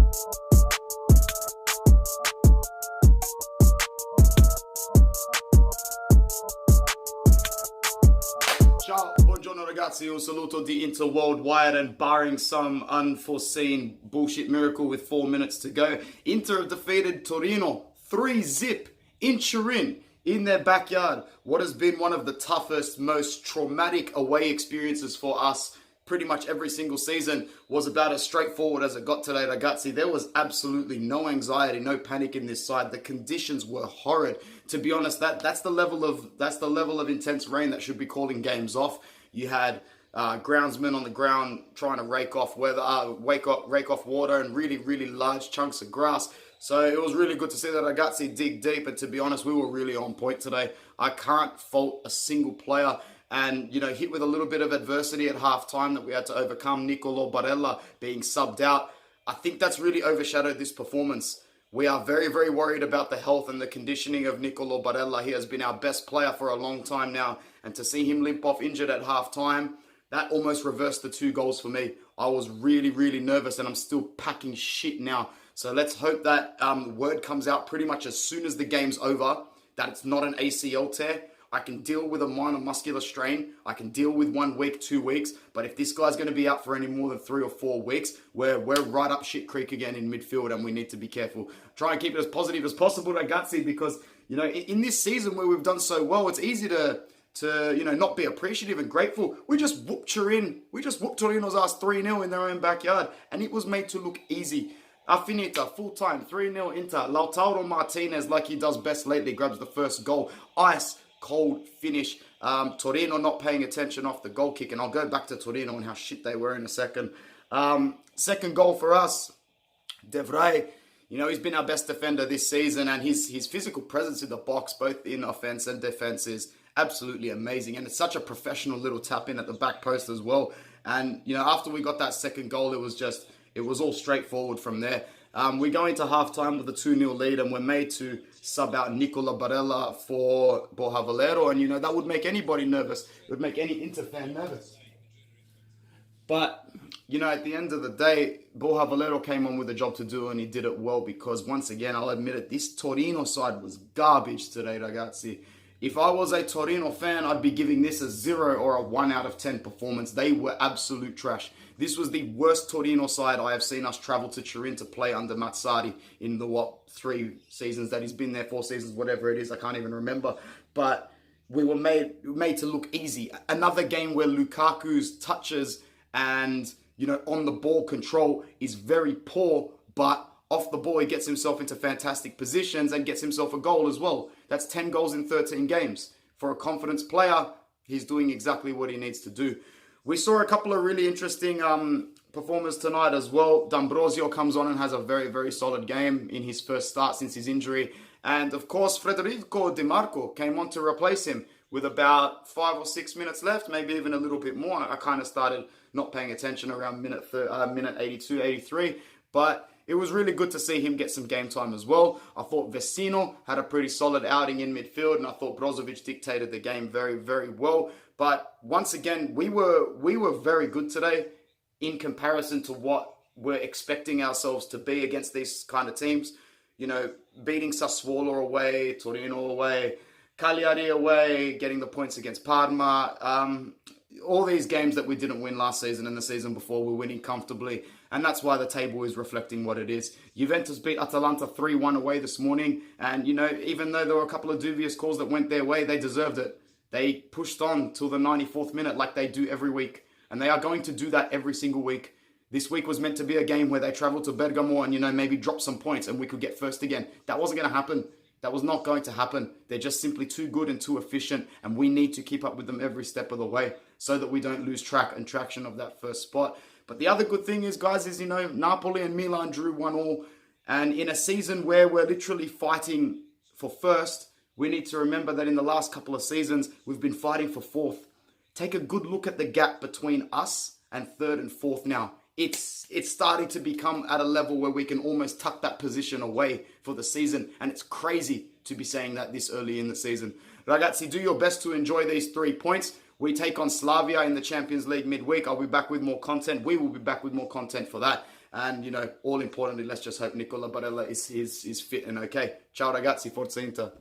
Ciao, buongiorno ragazzi, un saluto di Inter worldwide, and barring some unforeseen bullshit miracle with 4 minutes to go, Inter have defeated Torino 3-0 in Turin in their backyard. What has been one of the toughest, most traumatic away experiences for us pretty much every single season was about as straightforward as it got today, ragazzi. There was absolutely no anxiety, no panic in this side. The conditions were horrid. To be honest, that's the level of intense rain that should be calling games off. You had groundsmen on the ground trying to rake off water and really large chunks of grass. So it was really good to see that ragazzi dig deep, and to be honest, we were really on point today. I can't fault a single player. And, you know, hit with a little bit of adversity at halftime that we had to overcome, Nicolo Barella being subbed out. I think that's really overshadowed this performance. We are very worried about the health and the conditioning of Nicolo Barella. He has been our best player for a long time now. And to see him limp off injured at halftime, that almost reversed the 2 goals for me. I was really nervous, and I'm still packing shit now. So let's hope that word comes out pretty much as soon as the game's over, that it's not an ACL tear. I can deal with a minor muscular strain. I can deal with 1 week, 2 weeks. But if this guy's going to be out for any more than 3 or 4 weeks, we're right up shit creek again in midfield, and we need to be careful. Try and keep it as positive as possible, ragazzi, because, you know, in this season where we've done so well, it's easy to you know, not be appreciative and grateful. We just whooped Torino's ass 3-0 in their own backyard, and it was made to look easy. Finita, full time, 3-0 Inter. Lautaro Martinez, like he does best lately, grabs the first goal. Ice cold finish. Torino not paying attention off the goal kick, and I'll go back to Torino and how shit they were in a second. Second goal for us, VRIJ. You know, he's been our best defender this season, and his physical presence in the box, both in offense and defense, is absolutely amazing. And it's such a professional little tap in at the back post as well. And, you know, after we got that second goal, it was all straightforward from there. We go into halftime with a 2-0 lead, and we're made to sub out Nicola Barella for Borja Valero, and, you know, that would make anybody nervous. It would make any Inter fan nervous. But, you know, at the end of the day, Borja Valero came on with a job to do, and he did it well, because, once again, I'll admit it, this Torino side was garbage today, ragazzi. If I was a Torino fan, I'd be giving this a 0 or a 1 out of 10 performance. They were absolute trash. This was the worst Torino side I have seen us travel to Turin to play under Mazzarri in the, 3 seasons that he's been there, 4 seasons, whatever it is, I can't even remember. But we were made to look easy. Another game where Lukaku's touches and, you know, on the ball control is very poor, but off the ball, he gets himself into fantastic positions and gets himself a goal as well. That's 10 goals in 13 games. For a confidence player, he's doing exactly what he needs to do. We saw a couple of really interesting performers tonight as well. D'Ambrosio comes on and has a very solid game in his first start since his injury. And of course, Federico Di Marco came on to replace him with about 5 or 6 minutes left, maybe even a little bit more. I kind of started not paying attention around minute 82, 83. But it was really good to see him get some game time as well. I thought Vecino had a pretty solid outing in midfield, and I thought Brozovic dictated the game very well. But once again, we were very good today in comparison to what we're expecting ourselves to be against these kind of teams. You know, beating Sassuolo away, Torino away, Cagliari away, getting the points against Parma. All these games that we didn't win last season and the season before, we're winning comfortably. And that's why the table is reflecting what it is. Juventus beat Atalanta 3-1 away this morning. And, you know, even though there were a couple of dubious calls that went their way, they deserved it. They pushed on till the 94th minute like they do every week. And they are going to do that every single week. This week was meant to be a game where they traveled to Bergamo and, you know, maybe drop some points and we could get first again. That wasn't going to happen. That was not going to happen. They're just simply too good and too efficient. And we need to keep up with them every step of the way so that we don't lose track and traction of that first spot. But the other good thing is, guys, is, you know, Napoli and Milan drew 1-1. And in a season where we're literally fighting for first, we need to remember that in the last couple of seasons, we've been fighting for fourth. Take a good look at the gap between us and third and fourth now. It's starting to become at a level where we can almost tuck that position away for the season. And it's crazy to be saying that this early in the season. Ragazzi, do your best to enjoy these 3 points. We take on Slavia in the Champions League midweek. I'll be back with more content. We will be back with more content for that. And, you know, all importantly, let's just hope Nicola Barella is fit and okay. Ciao ragazzi, forza Inter.